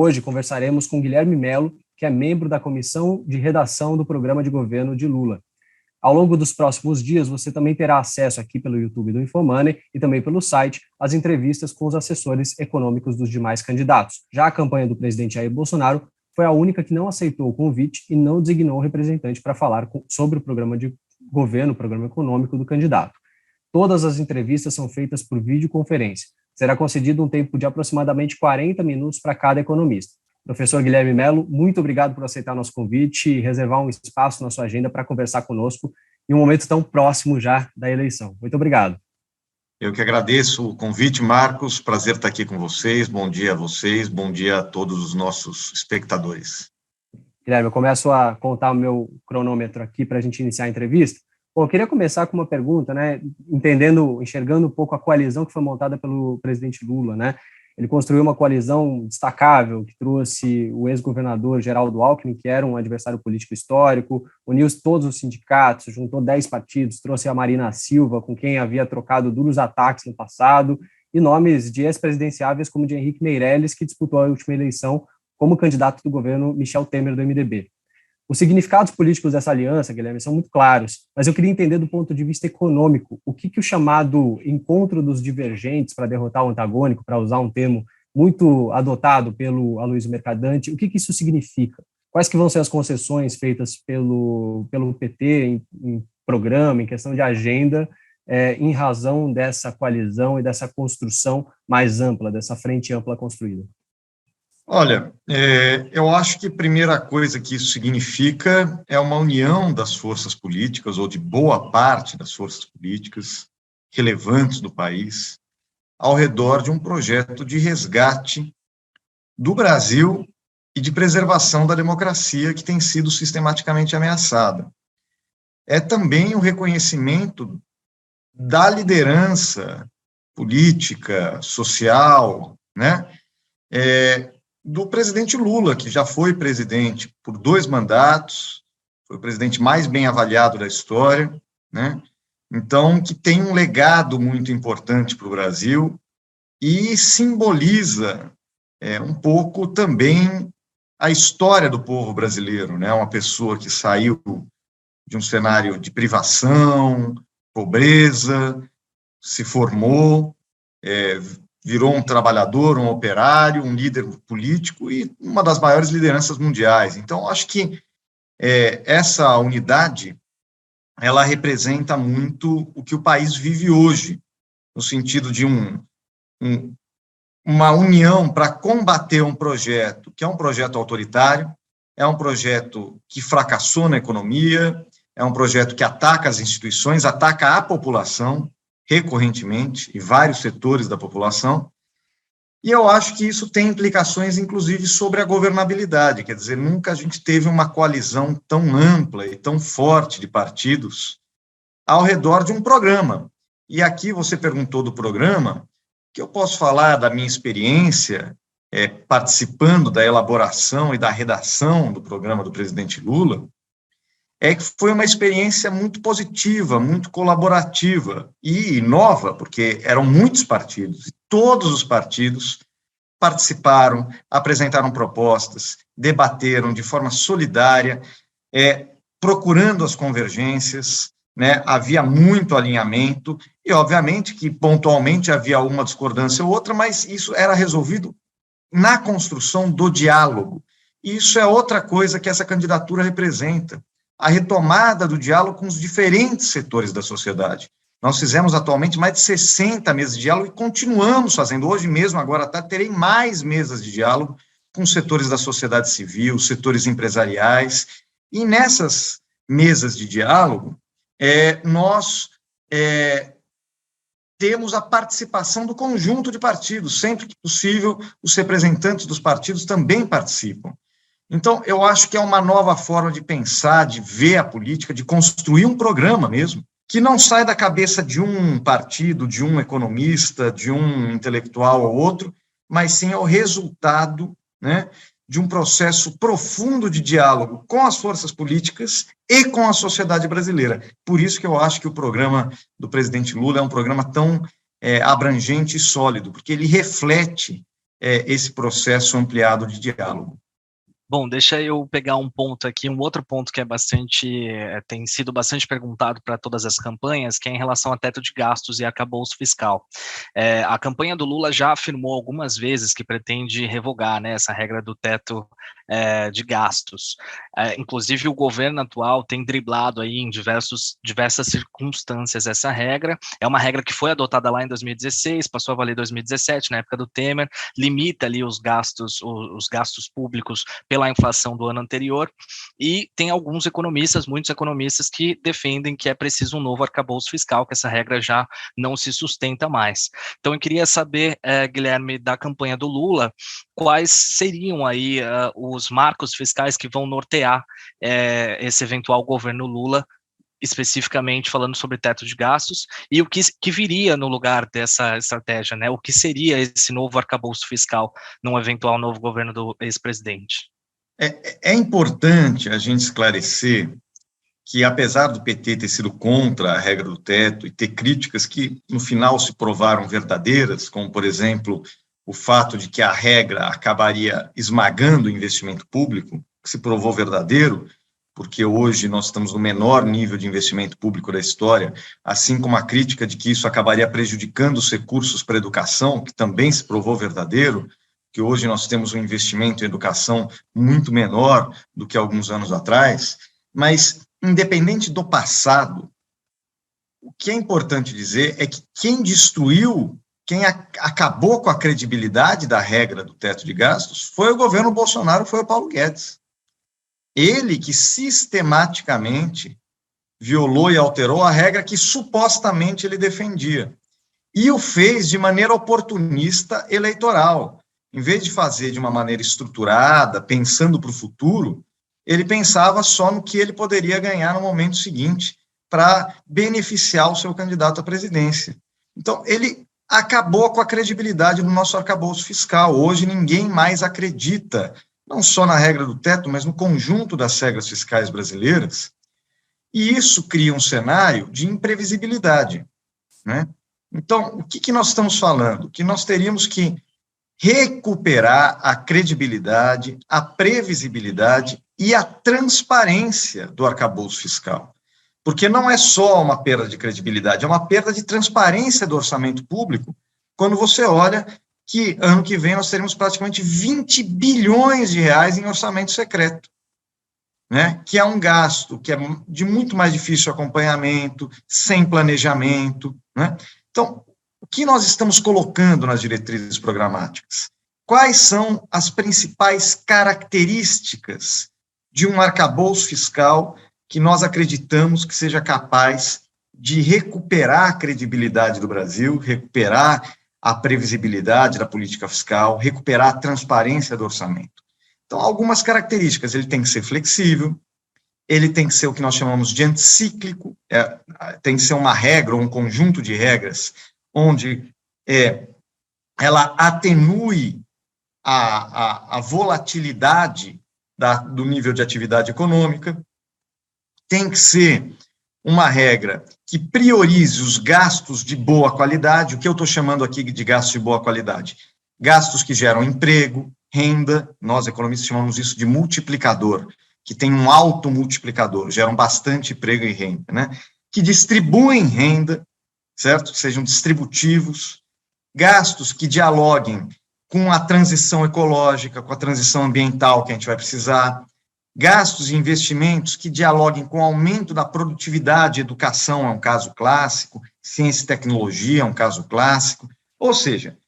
Hoje conversaremos com Guilherme Melo, que é membro da comissão de redação do programa de governo de Lula. Ao longo dos próximos dias, você também terá acesso aqui pelo YouTube do Infomoney e também pelo site às entrevistas com os assessores econômicos dos demais candidatos. Já a campanha do presidente Jair Bolsonaro foi a única que não aceitou o convite e não designou representante para falar sobre o programa de governo, o programa econômico do candidato. Todas as entrevistas são feitas por videoconferência. Será concedido um tempo de aproximadamente 40 minutos para cada economista. Professor Guilherme Melo, muito obrigado por aceitar nosso convite e reservar um espaço na sua agenda para conversar conosco em um momento tão próximo já da eleição. Muito obrigado. Eu que agradeço o convite, Marcos. Prazer estar aqui com vocês. Bom dia a vocês, bom dia a todos os nossos espectadores. Guilherme, eu começo a contar o meu cronômetro aqui para a gente iniciar a entrevista. Bom, eu queria começar com uma pergunta, enxergando um pouco a coalizão que foi montada pelo presidente Lula, né? Ele construiu uma coalizão destacável que trouxe o ex-governador Geraldo Alckmin, que era um adversário político histórico, uniu todos os sindicatos, juntou 10 partidos, trouxe a Marina Silva, com quem havia trocado duros ataques no passado, e nomes de ex-presidenciáveis como de Henrique Meirelles, que disputou a última eleição como candidato do governo Michel Temer do MDB. Os significados políticos dessa aliança, Guilherme, são muito claros, mas eu queria entender do ponto de vista econômico, o que o chamado encontro dos divergentes para derrotar o antagônico, para usar um termo muito adotado pelo Aloysio Mercadante, o que isso significa? Quais que vão ser as concessões feitas pelo PT em programa, em questão de agenda, em razão dessa coalizão e dessa construção mais ampla, dessa frente ampla construída? Olha, eu acho que a primeira coisa que isso significa é uma união das forças políticas, ou de boa parte das forças políticas relevantes do país, ao redor de um projeto de resgate do Brasil e de preservação da democracia que tem sido sistematicamente ameaçada. É também o reconhecimento da liderança política, social, né? Do presidente Lula, que já foi presidente por 2 mandatos, foi o presidente mais bem avaliado da história, né? Então, que tem um legado muito importante para o Brasil e simboliza um pouco também a história do povo brasileiro, né? Uma pessoa que saiu de um cenário de privação, pobreza, se formou, virou um trabalhador, um operário, um líder político e uma das maiores lideranças mundiais. Então, acho que essa unidade, ela representa muito o que o país vive hoje, no sentido de uma união para combater um projeto que é um projeto autoritário, é um projeto que fracassou na economia, é um projeto que ataca as instituições, ataca a população, recorrentemente, e vários setores da população, e eu acho que isso tem implicações, inclusive, sobre a governabilidade, quer dizer, nunca a gente teve uma coalizão tão ampla e tão forte de partidos ao redor de um programa. E aqui você perguntou do programa, que eu posso falar da minha experiência participando da elaboração e da redação do programa do presidente Lula, que foi uma experiência muito positiva, muito colaborativa e nova, porque eram muitos partidos, e todos os partidos participaram, apresentaram propostas, debateram de forma solidária, procurando as convergências, né? Havia muito alinhamento, e obviamente que pontualmente havia uma discordância ou outra, mas isso era resolvido na construção do diálogo. E isso é outra coisa que essa candidatura representa, a retomada do diálogo com os diferentes setores da sociedade. Nós fizemos atualmente mais de 60 mesas de diálogo e continuamos fazendo. Hoje mesmo, agora terei mais mesas de diálogo com os setores da sociedade civil, setores empresariais, e nessas mesas de diálogo, nós temos a participação do conjunto de partidos. Sempre que possível, os representantes dos partidos também participam. Então, eu acho que é uma nova forma de pensar, de ver a política, de construir um programa mesmo, que não sai da cabeça de um partido, de um economista, de um intelectual ou outro, mas sim é o resultado, né, de um processo profundo de diálogo com as forças políticas e com a sociedade brasileira. Por isso que eu acho que o programa do presidente Lula é um programa tão abrangente e sólido, porque ele reflete esse processo ampliado de diálogo. Bom, deixa eu pegar um ponto aqui, um outro ponto que tem sido bastante perguntado para todas as campanhas, que é em relação a teto de gastos e arcabouço fiscal. A campanha do Lula já afirmou algumas vezes que pretende revogar, né, essa regra do teto de gastos. Inclusive, o governo atual tem driblado aí em diversas circunstâncias essa regra. É uma regra que foi adotada lá em 2016, passou a valer em 2017, na época do Temer, limita ali os gastos públicos pela inflação do ano anterior, e tem muitos economistas que defendem que é preciso um novo arcabouço fiscal, que essa regra já não se sustenta mais. Então, eu queria saber, Guilherme, da campanha do Lula, quais seriam aí os marcos fiscais que vão nortear esse eventual governo Lula, especificamente falando sobre teto de gastos, e o que viria no lugar dessa estratégia, né? O que seria esse novo arcabouço fiscal num eventual novo governo do ex-presidente? É importante a gente esclarecer que, apesar do PT ter sido contra a regra do teto e ter críticas que, no final, se provaram verdadeiras, como, por exemplo, o fato de que a regra acabaria esmagando o investimento público, que se provou verdadeiro, porque hoje nós estamos no menor nível de investimento público da história, assim como a crítica de que isso acabaria prejudicando os recursos para a educação, que também se provou verdadeiro, que hoje nós temos um investimento em educação muito menor do que alguns anos atrás, mas, independente do passado, o que é importante dizer é que quem acabou com a credibilidade da regra do teto de gastos foi o governo Bolsonaro, foi o Paulo Guedes. Ele que sistematicamente violou e alterou a regra que supostamente ele defendia. E o fez de maneira oportunista eleitoral. Em vez de fazer de uma maneira estruturada, pensando para o futuro, ele pensava só no que ele poderia ganhar no momento seguinte para beneficiar o seu candidato à presidência. Então, ele acabou com a credibilidade do nosso arcabouço fiscal. Hoje, ninguém mais acredita, não só na regra do teto, mas no conjunto das regras fiscais brasileiras, e isso cria um cenário de imprevisibilidade, né? Então, o que nós estamos falando? Que nós teríamos que recuperar a credibilidade, a previsibilidade e a transparência do arcabouço fiscal. Porque não é só uma perda de credibilidade, é uma perda de transparência do orçamento público, quando você olha que ano que vem nós teremos praticamente 20 bilhões de reais em orçamento secreto, né? Que é um gasto que é de muito mais difícil acompanhamento, sem planejamento, né? Então, o que nós estamos colocando nas diretrizes programáticas? Quais são as principais características de um arcabouço fiscal que nós acreditamos que seja capaz de recuperar a credibilidade do Brasil, recuperar a previsibilidade da política fiscal, recuperar a transparência do orçamento? Então, algumas características: ele tem que ser flexível, ele tem que ser o que nós chamamos de anticíclico, tem que ser uma regra, um conjunto de regras, onde ela atenue a volatilidade do nível de atividade econômica, tem que ser uma regra que priorize os gastos de boa qualidade. O que eu estou chamando aqui de gastos de boa qualidade? Gastos que geram emprego, renda, nós economistas chamamos isso de multiplicador, que tem um alto multiplicador, geram bastante emprego e renda, né? Que distribuem renda, certo? Que sejam distributivos, gastos que dialoguem com a transição ecológica, com a transição ambiental que a gente vai precisar, gastos e investimentos que dialoguem com o aumento da produtividade. Educação é um caso clássico, ciência e tecnologia é um caso clássico, ou seja,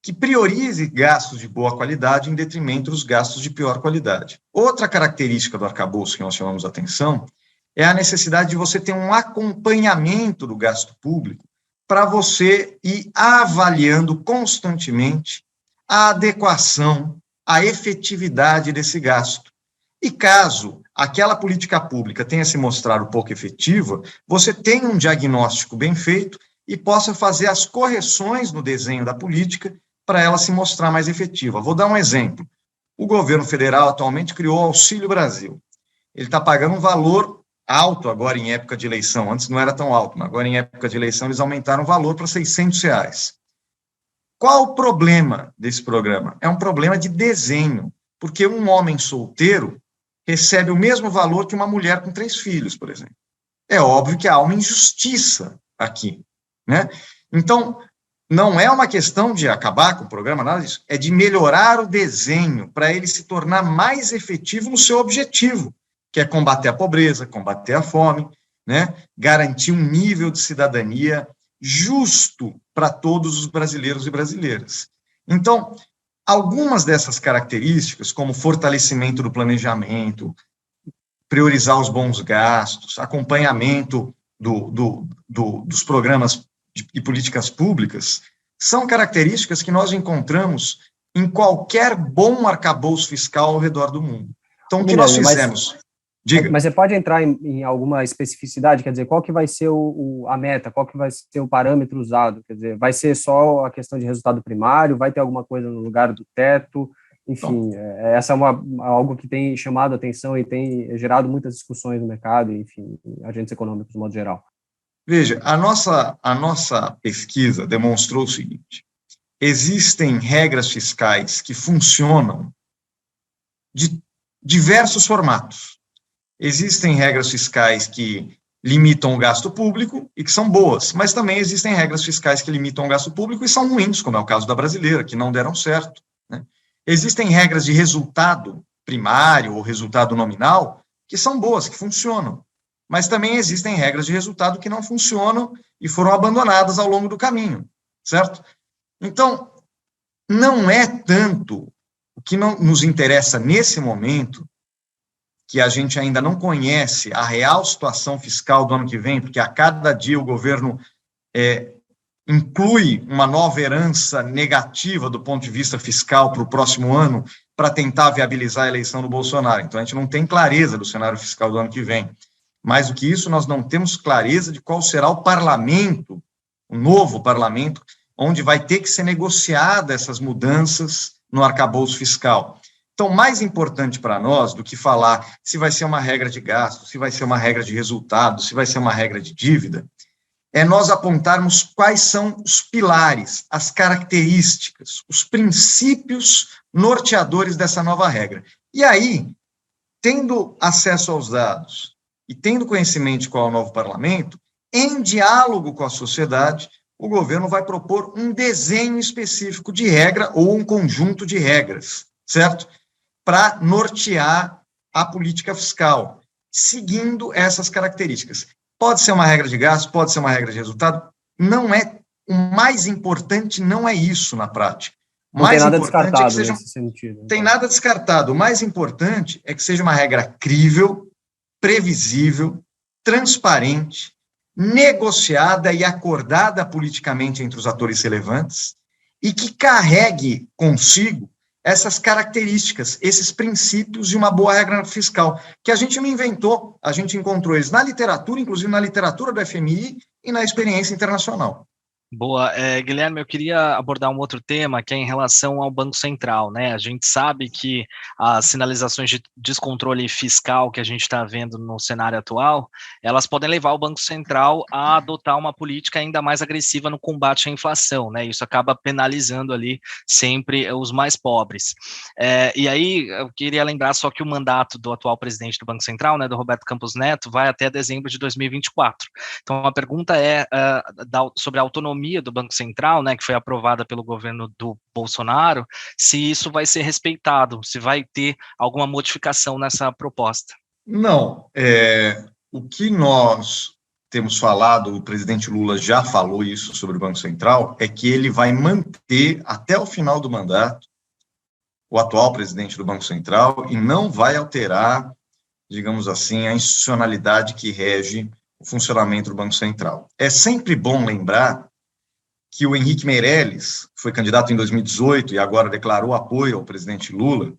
que priorize gastos de boa qualidade em detrimento dos gastos de pior qualidade. Outra característica do arcabouço que nós chamamos a atenção é a necessidade de você ter um acompanhamento do gasto público para você ir avaliando constantemente a adequação, a efetividade desse gasto. E caso aquela política pública tenha se mostrado pouco efetiva, você tenha um diagnóstico bem feito e possa fazer as correções no desenho da política para ela se mostrar mais efetiva. Vou dar um exemplo. O governo federal atualmente criou o Auxílio Brasil. Ele está pagando um valor alto agora em época de eleição. Antes não era tão alto, mas agora em época de eleição eles aumentaram o valor para R$600. Qual o problema desse programa? É um problema de desenho, porque um homem solteiro recebe o mesmo valor que uma mulher com 3 filhos, por exemplo. É óbvio que há uma injustiça aqui, né? Então, não é uma questão de acabar com o programa, nada disso, é de melhorar o desenho para ele se tornar mais efetivo no seu objetivo, que é combater a pobreza, combater a fome, né? Garantir um nível de cidadania justo para todos os brasileiros e brasileiras. Então, algumas dessas características, como fortalecimento do planejamento, priorizar os bons gastos, acompanhamento dos programas e políticas públicas, são características que nós encontramos em qualquer bom arcabouço fiscal ao redor do mundo. Então, o que nós fizemos? Diga. Mas você pode entrar em alguma especificidade, quer dizer, qual que vai ser a meta, qual que vai ser o parâmetro usado, quer dizer, vai ser só a questão de resultado primário, vai ter alguma coisa no lugar do teto, enfim, essa é algo que tem chamado a atenção e tem gerado muitas discussões no mercado, enfim, agentes econômicos de modo geral. Veja, a nossa pesquisa demonstrou o seguinte: existem regras fiscais que funcionam de diversos formatos. Existem regras fiscais que limitam o gasto público e que são boas, mas também existem regras fiscais que limitam o gasto público e são ruins, como é o caso da brasileira, que não deram certo, né? Existem regras de resultado primário ou resultado nominal que são boas, que funcionam, mas também existem regras de resultado que não funcionam e foram abandonadas ao longo do caminho, certo? Então, não é tanto o que não nos interessa nesse momento, que a gente ainda não conhece a real situação fiscal do ano que vem, porque a cada dia o governo inclui uma nova herança negativa do ponto de vista fiscal para o próximo ano, para tentar viabilizar a eleição do Bolsonaro. Então, a gente não tem clareza do cenário fiscal do ano que vem. Mais do que isso, nós não temos clareza de qual será o parlamento, o novo parlamento, onde vai ter que ser negociada essas mudanças no arcabouço fiscal. Então, mais importante para nós do que falar se vai ser uma regra de gasto, se vai ser uma regra de resultado, se vai ser uma regra de dívida, é nós apontarmos quais são os pilares, as características, os princípios norteadores dessa nova regra. E aí, tendo acesso aos dados e tendo conhecimento de qual é o novo parlamento, em diálogo com a sociedade, o governo vai propor um desenho específico de regra ou um conjunto de regras, certo? Para nortear a política fiscal, seguindo essas características. Pode ser uma regra de gasto, pode ser uma regra de resultado, não é, o mais importante não é isso na prática. Não tem nada descartado nesse sentido. Tem nada descartado, o mais importante é que seja uma regra crível, previsível, transparente, negociada e acordada politicamente entre os atores relevantes e que carregue consigo essas características, esses princípios de uma boa regra fiscal, que a gente não inventou, a gente encontrou eles na literatura, inclusive na literatura do FMI e na experiência internacional. Boa. Guilherme, eu queria abordar um outro tema, que é em relação ao Banco Central, né? A gente sabe que as sinalizações de descontrole fiscal que a gente está vendo no cenário atual, elas podem levar o Banco Central a adotar uma política ainda mais agressiva no combate à inflação, né? Isso acaba penalizando ali sempre os mais pobres. E aí, eu queria lembrar só que o mandato do atual presidente do Banco Central, né, do Roberto Campos Neto, vai até dezembro de 2024. Então, a pergunta é sobre a autonomia do Banco Central, né, que foi aprovada pelo governo do Bolsonaro, se isso vai ser respeitado, se vai ter alguma modificação nessa proposta. Não, o que nós temos falado, o presidente Lula já falou isso sobre o Banco Central, é que ele vai manter até o final do mandato o atual presidente do Banco Central e não vai alterar, digamos assim, a institucionalidade que rege o funcionamento do Banco Central. É sempre bom lembrar que o Henrique Meirelles, que foi candidato em 2018 e agora declarou apoio ao presidente Lula,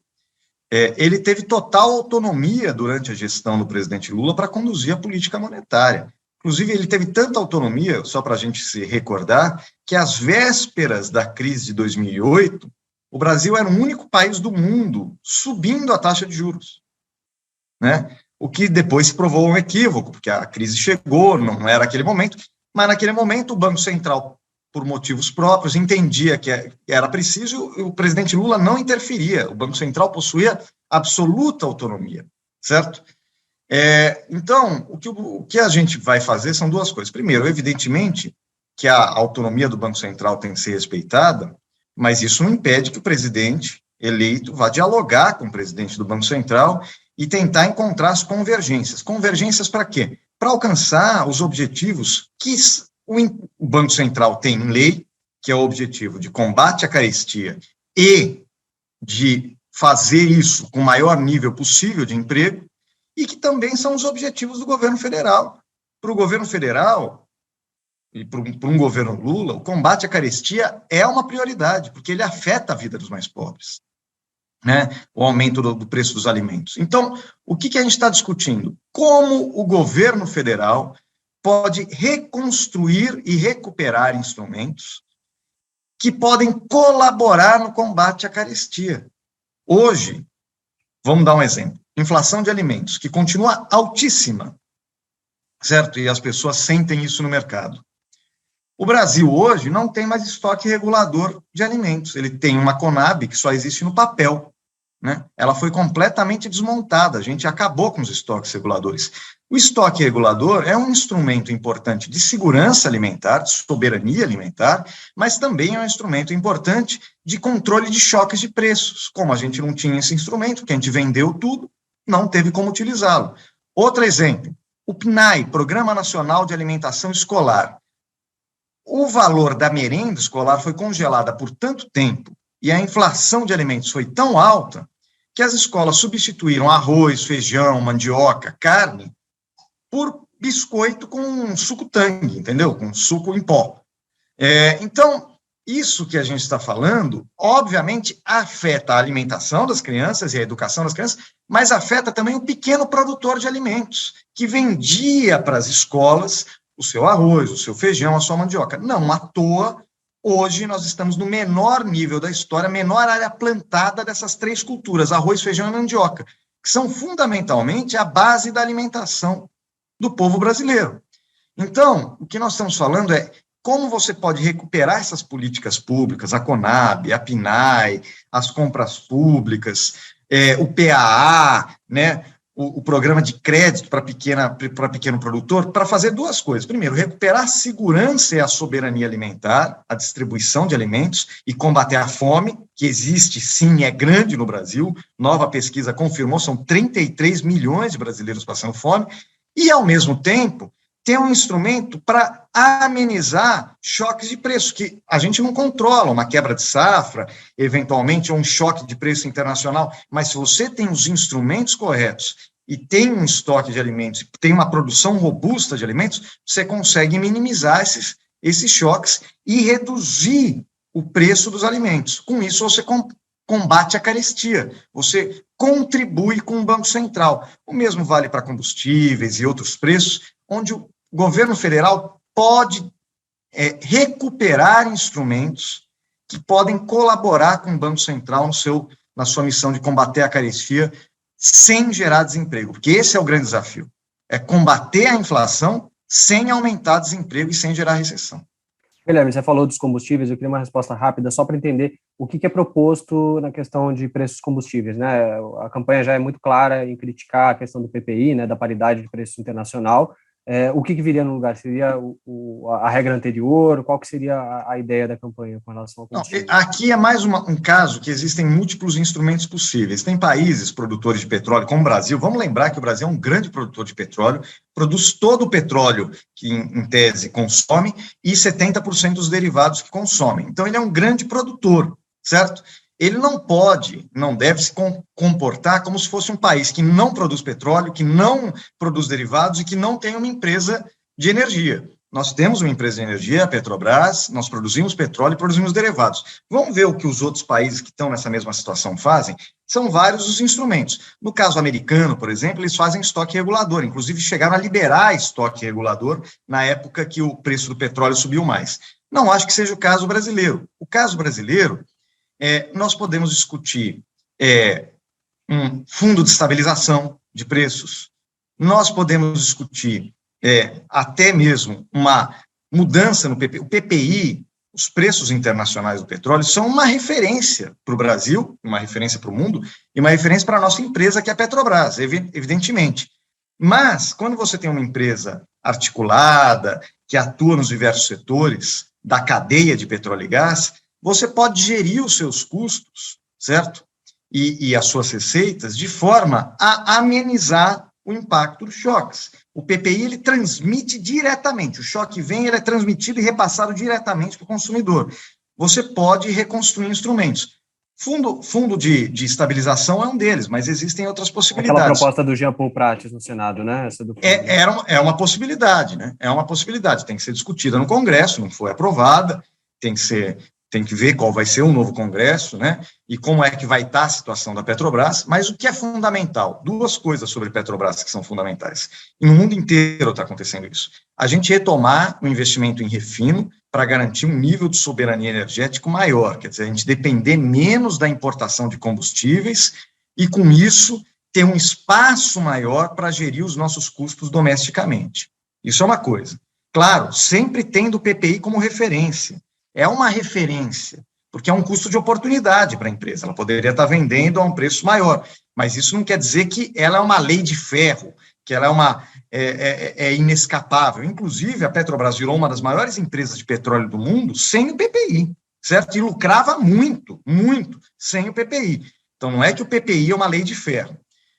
ele teve total autonomia durante a gestão do presidente Lula para conduzir a política monetária. Inclusive, ele teve tanta autonomia, só para a gente se recordar, que às vésperas da crise de 2008, o Brasil era o único país do mundo subindo a taxa de juros, né? O que depois se provou um equívoco, porque a crise chegou, não era aquele momento, mas naquele momento o Banco Central por motivos próprios, entendia que era preciso, e o presidente Lula não interferia, o Banco Central possuía absoluta autonomia, certo? Então, o que a gente vai fazer são duas coisas. Primeiro, evidentemente, que a autonomia do Banco Central tem que ser respeitada, mas isso não impede que o presidente eleito vá dialogar com o presidente do Banco Central e tentar encontrar as convergências. Convergências para quê? Para alcançar os objetivos que o Banco Central tem em lei, que é o objetivo de combate à carestia e de fazer isso com o maior nível possível de emprego, e que também são os objetivos do governo federal. Para o governo federal e para um governo Lula, o combate à carestia é uma prioridade, porque ele afeta a vida dos mais pobres, né? O aumento do preço dos alimentos. Então, o que a gente está discutindo? Como o governo federal pode reconstruir e recuperar instrumentos que podem colaborar no combate à carestia. Hoje, vamos dar um exemplo, inflação de alimentos, que continua altíssima, certo? E as pessoas sentem isso no mercado. O Brasil hoje não tem mais estoque regulador de alimentos, ele tem uma Conab que só existe no papel, né? Ela foi completamente desmontada, a gente acabou com os estoques reguladores. O estoque regulador é um instrumento importante de segurança alimentar, de soberania alimentar, mas também é um instrumento importante de controle de choques de preços. Como a gente não tinha esse instrumento, que a gente vendeu tudo, não teve como utilizá-lo. Outro exemplo, o PNAE, Programa Nacional de Alimentação Escolar. O valor da merenda escolar foi congelada por tanto tempo e a inflação de alimentos foi tão alta que as escolas substituíram arroz, feijão, mandioca, carne, por biscoito com suco Tang, entendeu? Com suco em pó. Então, isso que a gente está falando, obviamente, afeta a alimentação das crianças e a educação das crianças, mas afeta também o pequeno produtor de alimentos, que vendia para as escolas o seu arroz, o seu feijão, a sua mandioca. Não à toa, hoje nós estamos no menor nível da história, menor área plantada dessas três culturas, arroz, feijão e mandioca, que são fundamentalmente a base da alimentação do povo brasileiro. Então, o que nós estamos falando é como você pode recuperar essas políticas públicas, a Conab, a PNAE, as compras públicas, o PAA, né, o programa de crédito para pequeno produtor, para fazer duas coisas. Primeiro, recuperar a segurança e a soberania alimentar, a distribuição de alimentos e combater a fome, que existe sim, é grande no Brasil. Nova pesquisa confirmou, são 33 milhões de brasileiros passando fome, e, ao mesmo tempo, ter um instrumento para amenizar choques de preço, que a gente não controla, uma quebra de safra, eventualmente um choque de preço internacional, mas se você tem os instrumentos corretos e tem um estoque de alimentos, tem uma produção robusta de alimentos, você consegue minimizar esses choques e reduzir o preço dos alimentos. Com isso, você combate a carestia, você contribui com o Banco Central. O mesmo vale para combustíveis e outros preços, onde o governo federal pode recuperar instrumentos que podem colaborar com o Banco Central na sua missão de combater a carestia sem gerar desemprego, porque esse é o grande desafio, é combater a inflação sem aumentar desemprego e sem gerar recessão. Guilherme, você falou dos combustíveis, eu queria uma resposta rápida só para entender o que é proposto na questão de preços dos combustíveis, né? A campanha já é muito clara em criticar a questão do PPI, né, da paridade de preço internacional. O que viria no lugar? Seria a regra anterior? Qual que seria a ideia da campanha com relação ao combustível? Aqui é mais um caso que existem múltiplos instrumentos possíveis. Tem países produtores de petróleo, como o Brasil. Vamos lembrar que o Brasil é um grande produtor de petróleo, produz todo o petróleo que, em tese, consome e 70% dos derivados que consomem. Então, ele é um grande produtor, certo? Ele não deve se comportar como se fosse um país que não produz petróleo, que não produz derivados e que não tem uma empresa de energia. Nós temos uma empresa de energia, a Petrobras, nós produzimos petróleo e produzimos derivados. Vamos ver o que os outros países que estão nessa mesma situação fazem? São vários os instrumentos. No caso americano, por exemplo, eles fazem estoque regulador, inclusive chegaram a liberar estoque regulador na época que o preço do petróleo subiu mais. Não acho que seja o caso brasileiro. O caso brasileiro, nós podemos discutir um fundo de estabilização de preços, nós podemos discutir até mesmo uma mudança no PPI. O PPI os preços internacionais do petróleo são uma referência para o Brasil, uma referência para o mundo, e uma referência para a nossa empresa, que é a Petrobras, evidentemente. Mas, quando você tem uma empresa articulada, que atua nos diversos setores da cadeia de petróleo e gás, você pode gerir os seus custos, certo? E as suas receitas de forma a amenizar o impacto dos choques. O PPI, ele transmite diretamente, o choque vem, ele é transmitido e repassado diretamente para o consumidor. Você pode reconstruir instrumentos. Fundo de estabilização é um deles, mas existem outras possibilidades. Aquela proposta do Jean Paul Prates no Senado, né? Essa do é uma possibilidade, né? É uma possibilidade, tem que ser discutida no Congresso, não foi aprovada, tem que ver qual vai ser o novo Congresso, né? E como é que vai estar a situação da Petrobras, mas o que é fundamental, duas coisas sobre a Petrobras que são fundamentais, e no mundo inteiro está acontecendo isso, a gente retomar o investimento em refino para garantir um nível de soberania energético maior, quer dizer, a gente depender menos da importação de combustíveis e, com isso, ter um espaço maior para gerir os nossos custos domesticamente. Isso é uma coisa. Claro, sempre tendo o PPI como referência. É uma referência, porque é um custo de oportunidade para a empresa. Ela poderia estar vendendo a um preço maior, mas isso não quer dizer que ela é uma lei de ferro, que ela é inescapável. Inclusive, a Petrobras virou uma das maiores empresas de petróleo do mundo sem o PPI, certo? E lucrava muito, muito, sem o PPI. Então, não é que o PPI é uma lei de ferro.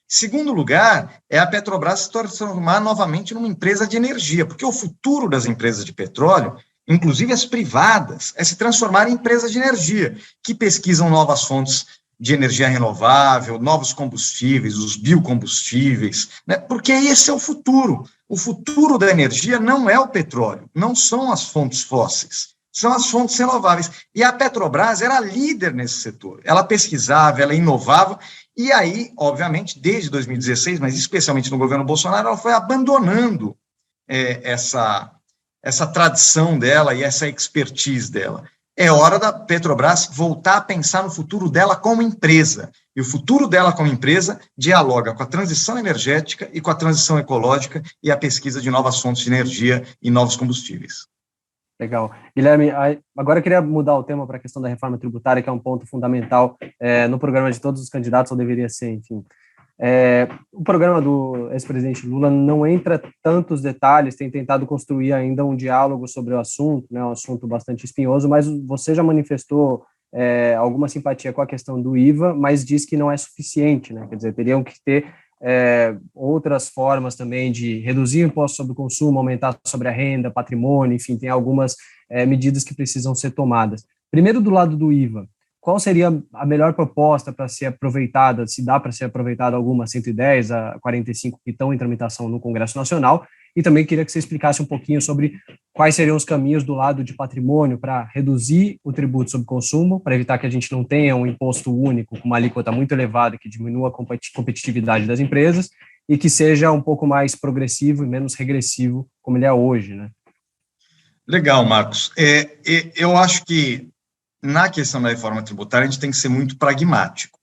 Segundo lugar, é a Petrobras se transformar novamente numa empresa de energia, porque o futuro das empresas de petróleo, inclusive as privadas, é se transformar em empresas de energia, que pesquisam novas fontes de energia renovável, novos combustíveis, os biocombustíveis, né? Porque esse é o futuro. O futuro da energia não é o petróleo, não são as fontes fósseis, são as fontes renováveis. E a Petrobras era líder nesse setor. Ela pesquisava, ela inovava, e aí, obviamente, desde 2016, mas especialmente no governo Bolsonaro, ela foi abandonando essa tradição dela e essa expertise dela. É hora da Petrobras voltar a pensar no futuro dela como empresa. E o futuro dela como empresa dialoga com a transição energética e com a transição ecológica e a pesquisa de novas fontes de energia e novos combustíveis. Legal. Guilherme, agora eu queria mudar o tema para a questão da reforma tributária, que é um ponto fundamental no programa de todos os candidatos, ou deveria ser, enfim. O programa do ex-presidente Lula não entra tantos detalhes, tem tentado construir ainda um diálogo sobre o assunto, né, um assunto bastante espinhoso, mas você já manifestou alguma simpatia com a questão do IVA, mas diz que não é suficiente, né? Quer dizer, teriam que ter outras formas também de reduzir o imposto sobre o consumo, aumentar sobre a renda, patrimônio, enfim, tem algumas medidas que precisam ser tomadas. Primeiro, do lado do IVA, qual seria a melhor proposta para ser aproveitada, se dá para ser aproveitada alguma 110 a 45 que estão em tramitação no Congresso Nacional, e também queria que você explicasse um pouquinho sobre quais seriam os caminhos do lado de patrimônio para reduzir o tributo sobre consumo, para evitar que a gente não tenha um imposto único com uma alíquota muito elevada que diminua a competitividade das empresas e que seja um pouco mais progressivo e menos regressivo, como ele é hoje, né? Legal, Marcos. Eu acho que na questão da reforma tributária, a gente tem que ser muito pragmático.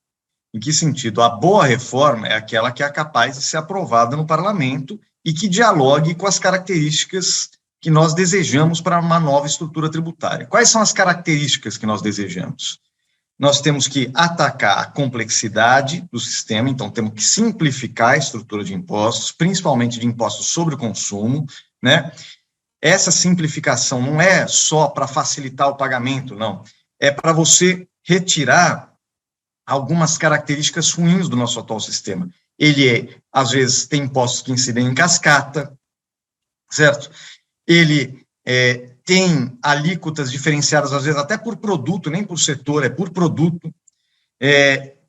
Em que sentido? A boa reforma é aquela que é capaz de ser aprovada no parlamento e que dialogue com as características que nós desejamos para uma nova estrutura tributária. Quais são as características que nós desejamos? Nós temos que atacar a complexidade do sistema, então temos que simplificar a estrutura de impostos, principalmente de impostos sobre o consumo, né? Essa simplificação não é só para facilitar o pagamento, não. É para você retirar algumas características ruins do nosso atual sistema. Ele, às vezes, tem impostos que incidem em cascata, certo? Ele tem alíquotas diferenciadas, às vezes, até por produto, nem por setor, é por produto.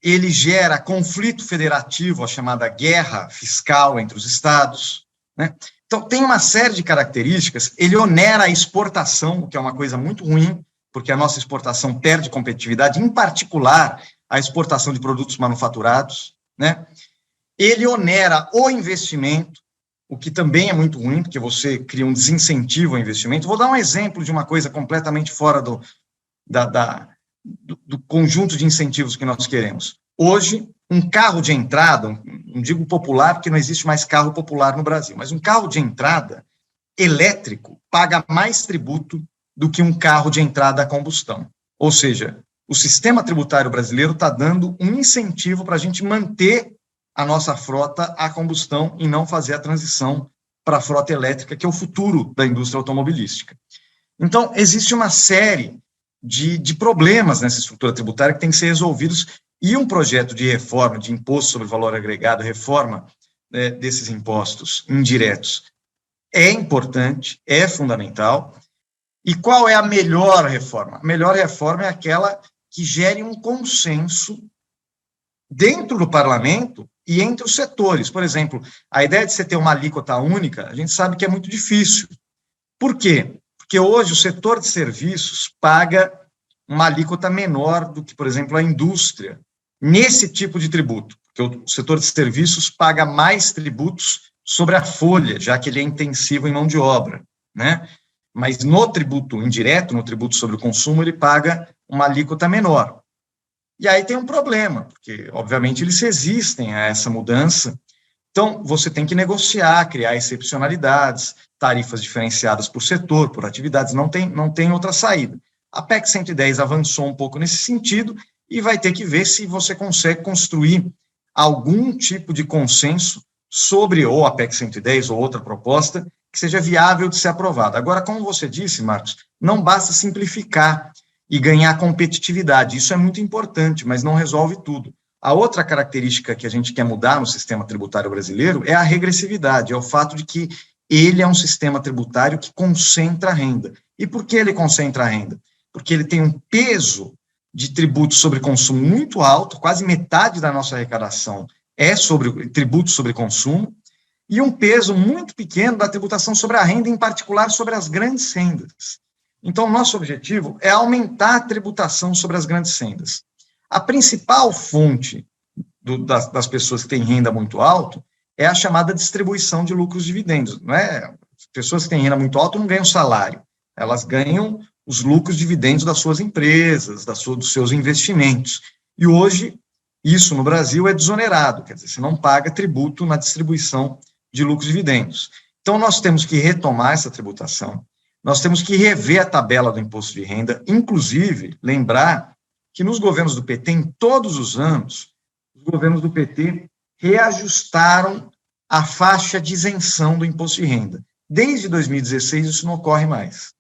Ele gera conflito federativo, a chamada guerra fiscal entre os estados, né? Então, tem uma série de características. Ele onera a exportação, o que é uma coisa muito ruim, porque a nossa exportação perde competitividade, em particular a exportação de produtos manufaturados, né? Ele onera o investimento, o que também é muito ruim, porque você cria um desincentivo ao investimento. Vou dar um exemplo de uma coisa completamente fora do conjunto de incentivos que nós queremos. Hoje, um carro de entrada, não digo popular, porque não existe mais carro popular no Brasil, mas um carro de entrada elétrico paga mais tributo do que um carro de entrada a combustão. Ou seja, o sistema tributário brasileiro está dando um incentivo para a gente manter a nossa frota a combustão e não fazer a transição para a frota elétrica, que é o futuro da indústria automobilística. Então, existe uma série de problemas nessa estrutura tributária que tem que ser resolvidos, e um projeto de reforma de imposto sobre valor agregado, reforma desses impostos indiretos, é importante, é fundamental. E qual é a melhor reforma? A melhor reforma é aquela que gere um consenso dentro do parlamento e entre os setores. Por exemplo, a ideia de você ter uma alíquota única, a gente sabe que é muito difícil. Por quê? Porque hoje o setor de serviços paga uma alíquota menor do que, por exemplo, a indústria, nesse tipo de tributo, porque o setor de serviços paga mais tributos sobre a folha, já que ele é intensivo em mão de obra, né? Mas no tributo indireto, no tributo sobre o consumo, ele paga uma alíquota menor. E aí tem um problema, porque, obviamente, eles resistem a essa mudança. Então, você tem que negociar, criar excepcionalidades, tarifas diferenciadas por setor, por atividades, não tem outra saída. A PEC 110 avançou um pouco nesse sentido e vai ter que ver se você consegue construir algum tipo de consenso sobre ou a PEC 110 ou outra proposta que seja viável de ser aprovada. Agora, como você disse, Marcos, não basta simplificar e ganhar competitividade. Isso é muito importante, mas não resolve tudo. A outra característica que a gente quer mudar no sistema tributário brasileiro é a regressividade, é o fato de que ele é um sistema tributário que concentra a renda. E por que ele concentra a renda? Porque ele tem um peso de tributos sobre consumo muito alto, quase metade da nossa arrecadação é sobre tributos sobre consumo, e um peso muito pequeno da tributação sobre a renda, em particular sobre as grandes rendas. Então, o nosso objetivo é aumentar a tributação sobre as grandes rendas. A principal fonte das pessoas que têm renda muito alta é a chamada distribuição de lucros e dividendos. Não é? As pessoas que têm renda muito alta não ganham salário, elas ganham os lucros e dividendos das suas empresas, dos seus investimentos. E hoje, isso no Brasil é desonerado, quer dizer, você não paga tributo na distribuição de lucros e dividendos. Então, nós temos que retomar essa tributação, nós temos que rever a tabela do imposto de renda, inclusive, lembrar que nos governos do PT, em todos os anos, os governos do PT reajustaram a faixa de isenção do imposto de renda. Desde 2016, isso não ocorre mais.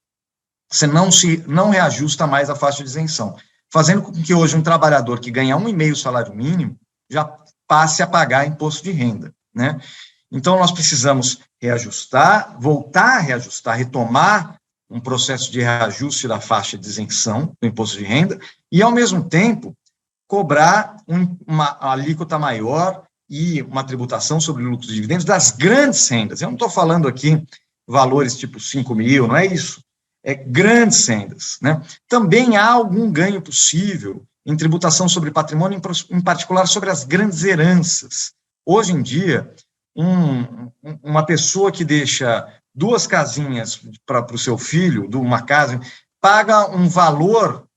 Você não reajusta mais a faixa de isenção, fazendo com que hoje um trabalhador que ganha 1,5 salário mínimo já passe a pagar imposto de renda, né? Então, nós precisamos reajustar, voltar a reajustar, retomar um processo de reajuste da faixa de isenção do imposto de renda e, ao mesmo tempo, cobrar uma alíquota maior e uma tributação sobre lucros e dividendos das grandes rendas. Eu não estou falando aqui valores tipo 5 mil, não é isso. É grandes rendas, né? Também há algum ganho possível em tributação sobre patrimônio, em particular sobre as grandes heranças. Hoje em dia, uma pessoa que deixa 2 casinhas para o seu filho, uma casa, paga um valor,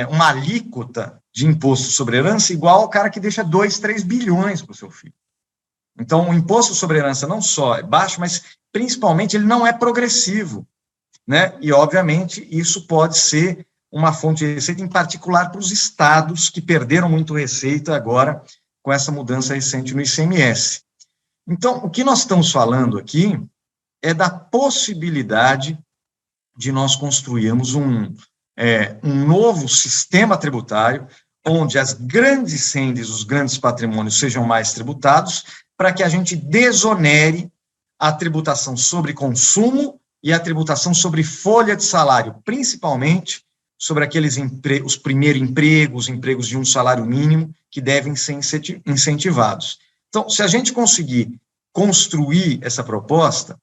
uma alíquota de imposto sobre herança igual ao cara que deixa 2, 3 bilhões para o seu filho. Então, o imposto sobre herança não só é baixo, mas, principalmente, ele não é progressivo, né? E, obviamente, isso pode ser uma fonte de receita, em particular para os estados que perderam muito receita agora com essa mudança recente no ICMS. Então, o que nós estamos falando aqui é da possibilidade de nós construirmos um novo sistema tributário, onde as grandes rendas, os grandes patrimônios sejam mais tributados, para que a gente desonere a tributação sobre consumo e a tributação sobre folha de salário, principalmente sobre os primeiros empregos, empregos de um salário mínimo, que devem ser incentivados. Então, se a gente conseguir construir essa proposta,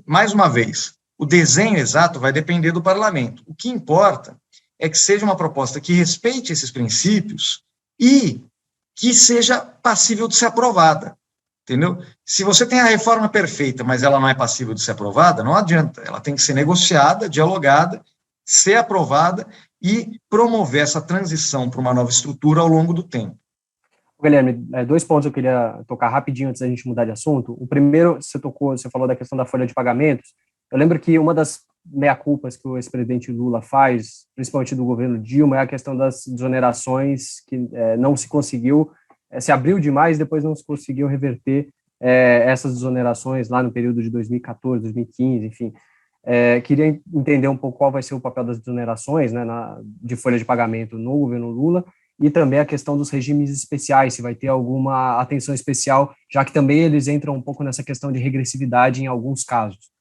mais uma vez, o desenho exato vai depender do parlamento. O que importa é que seja uma proposta que respeite esses princípios e que seja passível de ser aprovada, entendeu? Se você tem a reforma perfeita, mas ela não é passível de ser aprovada, não adianta. Ela tem que ser negociada, dialogada, ser aprovada e promover essa transição para uma nova estrutura ao longo do tempo. Guilherme, 2 pontos eu queria tocar rapidinho antes da gente mudar de assunto. O primeiro, você falou da questão da folha de pagamentos. Eu lembro que uma das meia-culpas que o ex-presidente Lula faz, principalmente do governo Dilma, é a questão das desonerações, que não se conseguiu, se abriu demais, depois não se conseguiu reverter essas desonerações lá no período de 2014, 2015, enfim. Queria entender um pouco qual vai ser o papel das desonerações, né, de folha de pagamento no governo Lula, e também a questão dos regimes especiais, se vai ter alguma atenção especial, já que também eles entram um pouco nessa questão de regressividade em alguns casos.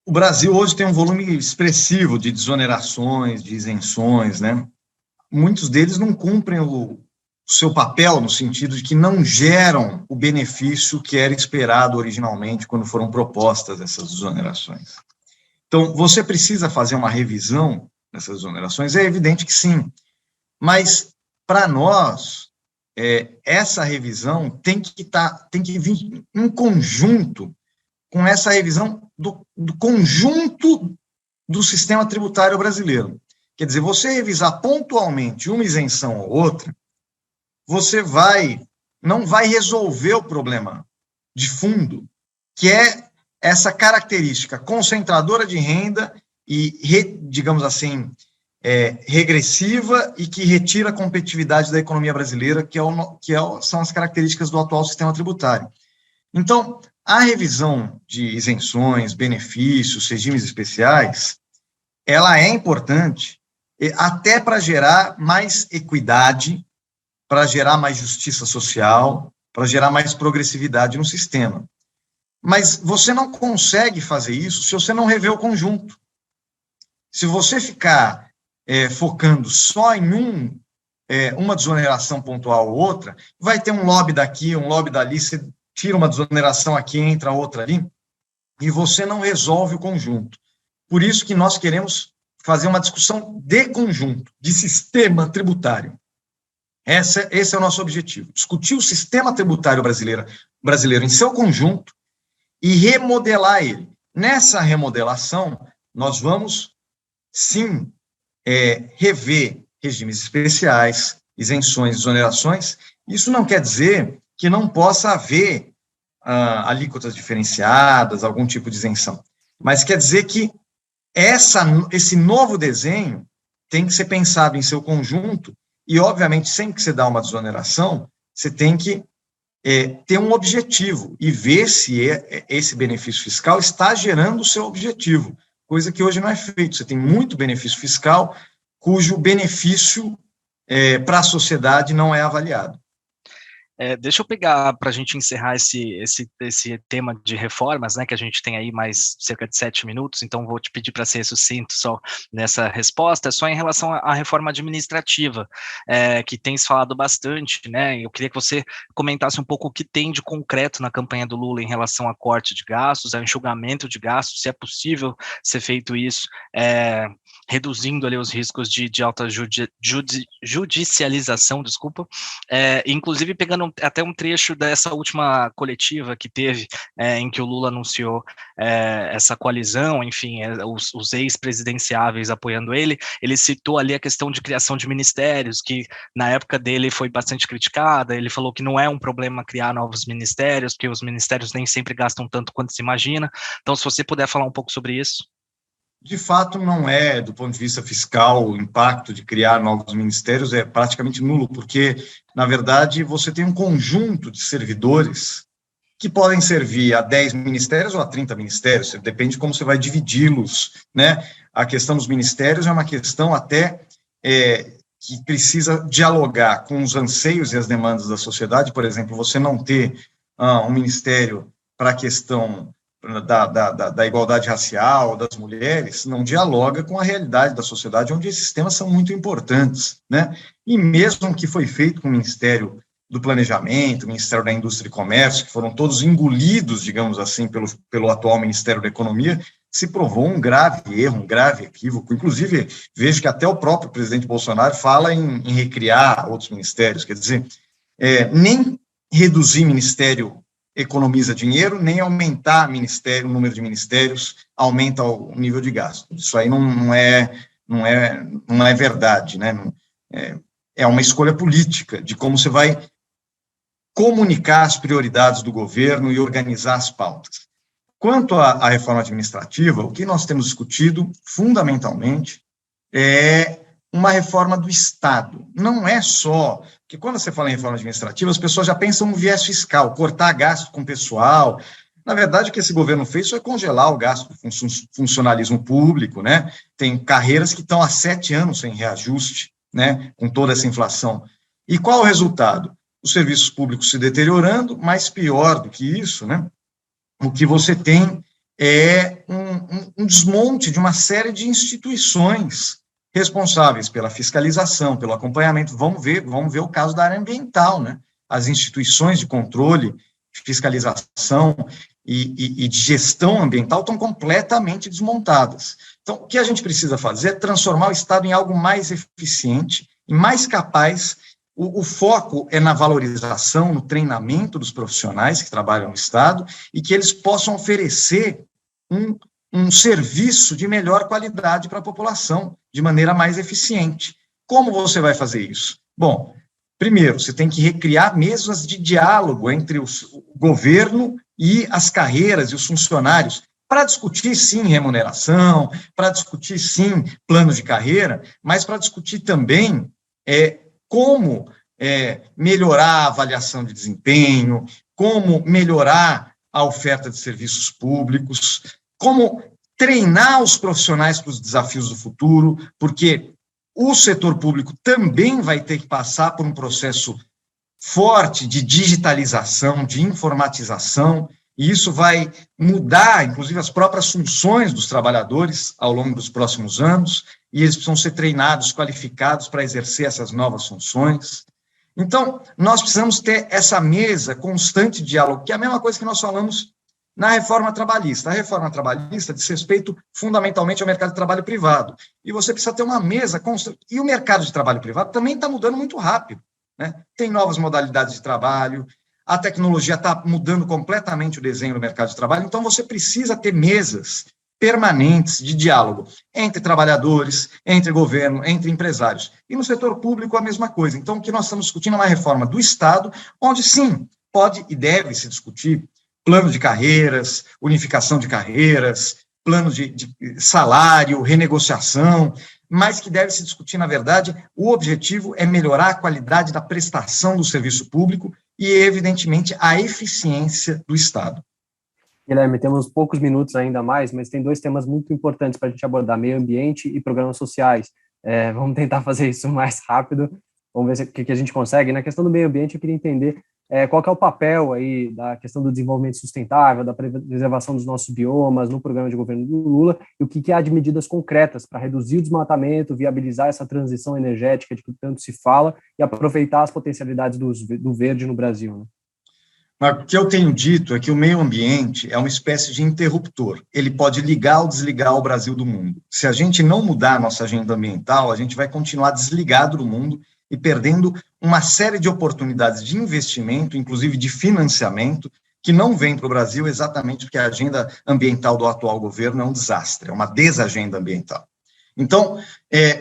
O Brasil hoje tem um volume expressivo de desonerações, de isenções, né? Muitos deles não cumprem o seu papel, no sentido de que não geram o benefício que era esperado originalmente quando foram propostas essas desonerações. Então, você precisa fazer uma revisão dessas desonerações? É evidente que sim, mas para nós, essa revisão tem que vir em conjunto com essa revisão do conjunto do sistema tributário brasileiro. Quer dizer, você revisar pontualmente uma isenção ou outra, você não vai resolver o problema de fundo, que é essa característica concentradora de renda e, digamos assim, regressiva e que retira a competitividade da economia brasileira, são as características do atual sistema tributário. Então, a revisão de isenções, benefícios, regimes especiais, ela é importante até para gerar mais equidade, para gerar mais justiça social, para gerar mais progressividade no sistema. Mas você não consegue fazer isso se você não rever o conjunto. Se você ficar focando só em uma desoneração pontual ou outra, vai ter um lobby daqui, um lobby dali, você tira uma desoneração aqui, entra outra ali, e você não resolve o conjunto. Por isso que nós queremos fazer uma discussão de conjunto, de sistema tributário. Esse é o nosso objetivo, discutir o sistema tributário brasileiro em seu conjunto e remodelar ele. Nessa remodelação, nós vamos, sim, rever regimes especiais, isenções, exonerações. Isso não quer dizer que não possa haver alíquotas diferenciadas, algum tipo de isenção, mas quer dizer que esse novo desenho tem que ser pensado em seu conjunto e, obviamente, sempre que você dá uma desoneração, você tem que ter um objetivo e ver se esse benefício fiscal está gerando o seu objetivo, coisa que hoje não é feito. Você tem muito benefício fiscal cujo benefício para a sociedade não é avaliado. Deixa eu pegar, para a gente encerrar esse tema de reformas, né, que a gente tem aí mais cerca de 7 minutos, então vou te pedir para ser sucinto só nessa resposta, só em relação à reforma administrativa, que tem se falado bastante, né, eu queria que você comentasse um pouco o que tem de concreto na campanha do Lula em relação a corte de gastos, a enxugamento de gastos, se é possível ser feito isso, reduzindo ali os riscos de alta judicialização, inclusive pegando até um trecho dessa última coletiva que teve, em que o Lula anunciou essa coalizão, enfim, os ex-presidenciáveis apoiando ele citou ali a questão de criação de ministérios, que na época dele foi bastante criticada, ele falou que não é um problema criar novos ministérios, porque os ministérios nem sempre gastam tanto quanto se imagina, então se você puder falar um pouco sobre isso. De fato, não é, do ponto de vista fiscal, o impacto de criar novos ministérios é praticamente nulo, porque, na verdade, você tem um conjunto de servidores que podem servir a 10 ministérios ou a 30 ministérios, depende de como você vai dividi-los, né? A questão dos ministérios é uma questão até que precisa dialogar com os anseios e as demandas da sociedade. Por exemplo, você não ter um ministério para a questão da igualdade racial, das mulheres, não dialoga com a realidade da sociedade, onde esses temas são muito importantes, né? E mesmo que foi feito com o Ministério do Planejamento, o Ministério da Indústria e Comércio, que foram todos engolidos, digamos assim, pelo atual Ministério da Economia, se provou um grave erro, um grave equívoco. Inclusive, vejo que até o próprio presidente Bolsonaro fala em recriar outros ministérios, quer dizer, nem reduzir ministério economiza dinheiro, nem aumentar o número de ministérios aumenta o nível de gasto. Isso aí não é verdade, né? É uma escolha política de como você vai comunicar as prioridades do governo e organizar as pautas. Quanto à reforma administrativa, o que nós temos discutido, fundamentalmente, é uma reforma do Estado. Não é só, porque quando você fala em reforma administrativa, as pessoas já pensam no viés fiscal, cortar gasto com pessoal. Na verdade, o que esse governo fez foi congelar o gasto do funcionalismo público, né? Tem carreiras que estão há 7 anos sem reajuste, né? Com toda essa inflação. E qual o resultado? Os serviços públicos se deteriorando, mas pior do que isso, né? O que você tem é um desmonte de uma série de instituições responsáveis pela fiscalização, pelo acompanhamento. Vamos ver o caso da área ambiental, né? As instituições de controle, fiscalização e de gestão ambiental estão completamente desmontadas. Então, o que a gente precisa fazer é transformar o Estado em algo mais eficiente e mais capaz. O foco é na valorização, no treinamento dos profissionais que trabalham no Estado e que eles possam oferecer um serviço de melhor qualidade para a população, de maneira mais eficiente. Como você vai fazer isso? Bom, primeiro, você tem que recriar mesas de diálogo entre o governo e as carreiras e os funcionários, para discutir, sim, remuneração, para discutir, sim, plano de carreira, mas para discutir também como melhorar a avaliação de desempenho, como melhorar a oferta de serviços públicos, como treinar os profissionais para os desafios do futuro, porque o setor público também vai ter que passar por um processo forte de digitalização, de informatização, e isso vai mudar, inclusive, as próprias funções dos trabalhadores ao longo dos próximos anos, e eles precisam ser treinados, qualificados para exercer essas novas funções. Então, nós precisamos ter essa mesa constante de diálogo, que é a mesma coisa que nós falamos na reforma trabalhista. A reforma trabalhista diz respeito fundamentalmente ao mercado de trabalho privado. E você precisa ter uma mesa constante. E o mercado de trabalho privado também está mudando muito rápido, né? Tem novas modalidades de trabalho, a tecnologia está mudando completamente o desenho do mercado de trabalho, então você precisa ter mesas permanentes de diálogo entre trabalhadores, entre governo, entre empresários. E no setor público a mesma coisa. Então, o que nós estamos discutindo é uma reforma do Estado, onde sim, pode e deve se discutir plano de carreiras, unificação de carreiras, plano de salário, renegociação, mas que deve se discutir, na verdade, o objetivo é melhorar a qualidade da prestação do serviço público e, evidentemente, a eficiência do Estado. Guilherme, temos poucos minutos ainda mais, mas tem 2 temas muito importantes para a gente abordar, meio ambiente e programas sociais. Vamos tentar fazer isso mais rápido, vamos ver o que a gente consegue. Na questão do meio ambiente, eu queria entender qual que é o papel aí da questão do desenvolvimento sustentável, da preservação dos nossos biomas no programa de governo do Lula, e o que há de medidas concretas para reduzir o desmatamento, viabilizar essa transição energética de que tanto se fala e aproveitar as potencialidades do verde no Brasil, né? Mas o que eu tenho dito é que o meio ambiente é uma espécie de interruptor. Ele pode ligar ou desligar o Brasil do mundo. Se a gente não mudar a nossa agenda ambiental, a gente vai continuar desligado do mundo e perdendo uma série de oportunidades de investimento, inclusive de financiamento, que não vem para o Brasil exatamente porque a agenda ambiental do atual governo é um desastre, é uma desagenda ambiental. Então,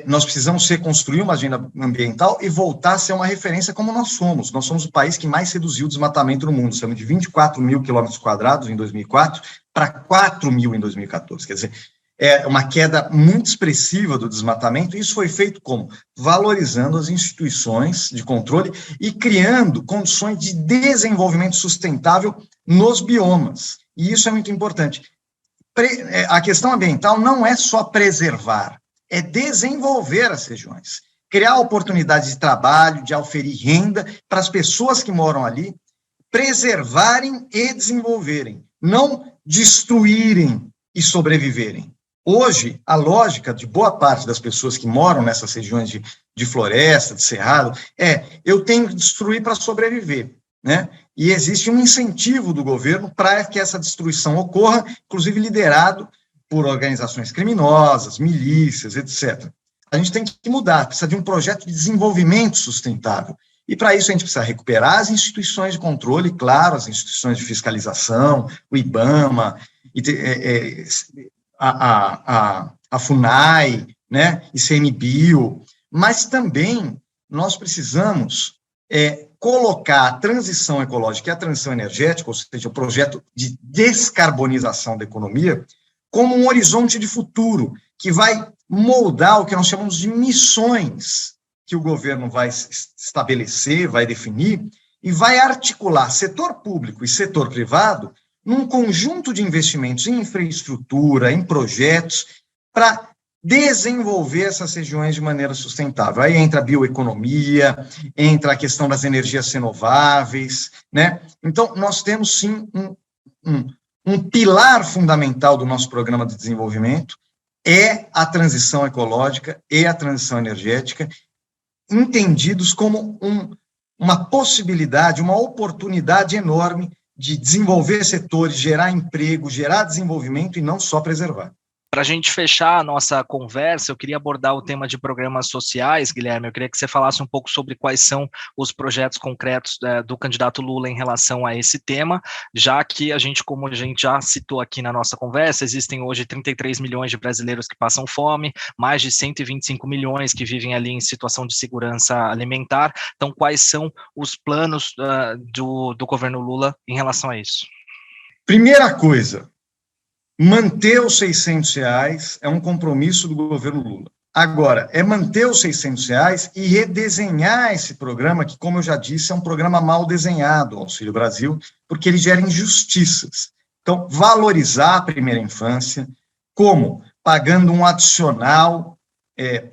nós precisamos construir uma agenda ambiental e voltar a ser uma referência como nós somos. Nós somos o país que mais reduziu o desmatamento no mundo. Saímos de 24 mil quilômetros quadrados em 2004 para 4 mil em 2014. Quer dizer, é uma queda muito expressiva do desmatamento, e isso foi feito como? Valorizando as instituições de controle e criando condições de desenvolvimento sustentável nos biomas. E isso é muito importante. A questão ambiental não é só preservar, é desenvolver as regiões, criar oportunidades de trabalho, de oferir renda para as pessoas que moram ali, preservarem e desenvolverem, não destruírem e sobreviverem. Hoje, a lógica de boa parte das pessoas que moram nessas regiões de floresta, de cerrado, eu tenho que destruir para sobreviver, né? E existe um incentivo do governo para que essa destruição ocorra, inclusive liderado por organizações criminosas, milícias, etc. A gente tem que mudar, precisa de um projeto de desenvolvimento sustentável. E para isso a gente precisa recuperar as instituições de controle, claro, as instituições de fiscalização, o IBAMA, a FUNAI, né, ICMBio, mas também nós precisamos colocar a transição ecológica e a transição energética, ou seja, o projeto de descarbonização da economia, como um horizonte de futuro, que vai moldar o que nós chamamos de missões que o governo vai estabelecer, vai definir, e vai articular setor público e setor privado num conjunto de investimentos em infraestrutura, em projetos, para desenvolver essas regiões de maneira sustentável. Aí entra a bioeconomia, entra a questão das energias renováveis, né? Então, nós temos, sim, um pilar fundamental do nosso programa de desenvolvimento, é a transição ecológica e a transição energética, entendidos como uma possibilidade, uma oportunidade enorme de desenvolver setores, gerar emprego, gerar desenvolvimento e não só preservar. Para a gente fechar a nossa conversa, eu queria abordar o tema de programas sociais, Guilherme. Eu queria que você falasse um pouco sobre quais são os projetos concretos do candidato Lula em relação a esse tema, já que como a gente já citou aqui na nossa conversa, existem hoje 33 milhões de brasileiros que passam fome, mais de 125 milhões que vivem ali em situação de segurança alimentar. Então, quais são os planos do governo Lula em relação a isso? Primeira coisa, manter os R$600 é um compromisso do governo Lula. Agora, é manter os R$600 e redesenhar esse programa, que, como eu já disse, é um programa mal desenhado, o Auxílio Brasil, porque ele gera injustiças. Então, valorizar a primeira infância, como? Pagando um adicional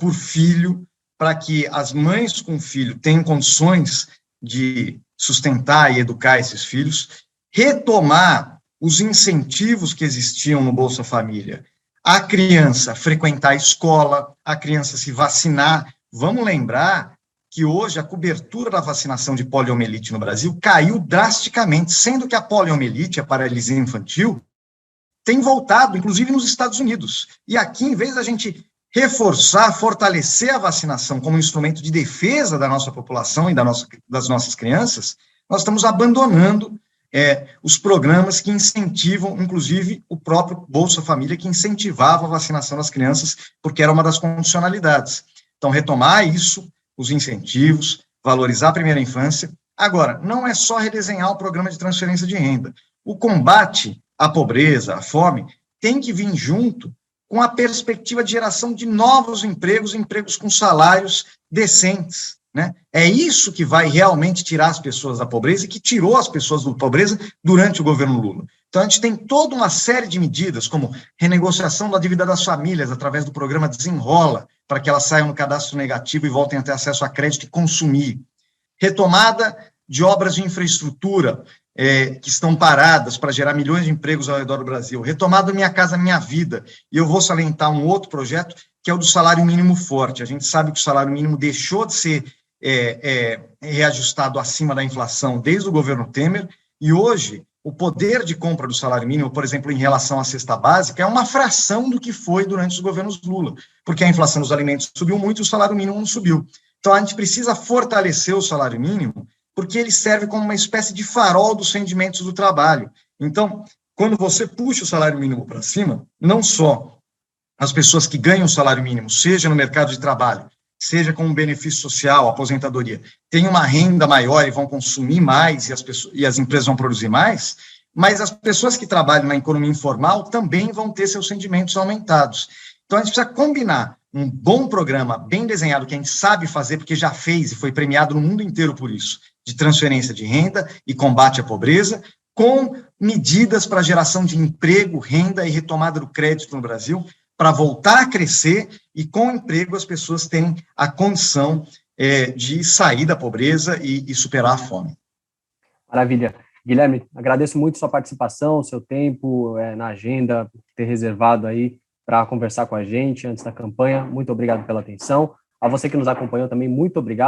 por filho, para que as mães com filho tenham condições de sustentar e educar esses filhos, retomar os incentivos que existiam no Bolsa Família, a criança frequentar a escola, a criança se vacinar. Vamos lembrar que hoje a cobertura da vacinação de poliomielite no Brasil caiu drasticamente, sendo que a poliomielite, a paralisia infantil, tem voltado, inclusive nos Estados Unidos. E aqui, em vez da gente reforçar, fortalecer a vacinação como instrumento de defesa da nossa população e das nossas crianças, nós estamos abandonando os programas que incentivam, inclusive o próprio Bolsa Família, que incentivava a vacinação das crianças, porque era uma das condicionalidades. Então, retomar isso, os incentivos, valorizar a primeira infância. Agora, não é só redesenhar o programa de transferência de renda. O combate à pobreza, à fome, tem que vir junto com a perspectiva de geração de novos empregos, empregos com salários decentes. Né? É isso que vai realmente tirar as pessoas da pobreza e que tirou as pessoas da pobreza durante o governo Lula. Então, a gente tem toda uma série de medidas, como renegociação da dívida das famílias através do programa Desenrola, para que elas saiam no cadastro negativo e voltem a ter acesso a crédito e consumir. Retomada de obras de infraestrutura que estão paradas para gerar milhões de empregos ao redor do Brasil. Retomada Minha Casa Minha Vida. E eu vou salientar um outro projeto, que é o do salário mínimo forte. A gente sabe que o salário mínimo deixou de ser reajustado acima da inflação desde o governo Temer, e hoje o poder de compra do salário mínimo, por exemplo, em relação à cesta básica, é uma fração do que foi durante os governos Lula, porque a inflação dos alimentos subiu muito e o salário mínimo não subiu. Então, a gente precisa fortalecer o salário mínimo, porque ele serve como uma espécie de farol dos rendimentos do trabalho. Então, quando você puxa o salário mínimo para cima, não só as pessoas que ganham o salário mínimo, seja no mercado de trabalho, seja com um benefício social, aposentadoria, têm uma renda maior e vão consumir mais e as empresas vão produzir mais, mas as pessoas que trabalham na economia informal também vão ter seus rendimentos aumentados. Então, a gente precisa combinar um bom programa, bem desenhado, que a gente sabe fazer, porque já fez e foi premiado no mundo inteiro por isso, de transferência de renda e combate à pobreza, com medidas para geração de emprego, renda e retomada do crédito no Brasil, para voltar a crescer e, com emprego, as pessoas terem a condição de sair da pobreza e superar a fome. Maravilha. Guilherme, agradeço muito sua participação, seu tempo na agenda, ter reservado aí para conversar com a gente antes da campanha. Muito obrigado pela atenção. A você que nos acompanhou também, muito obrigado.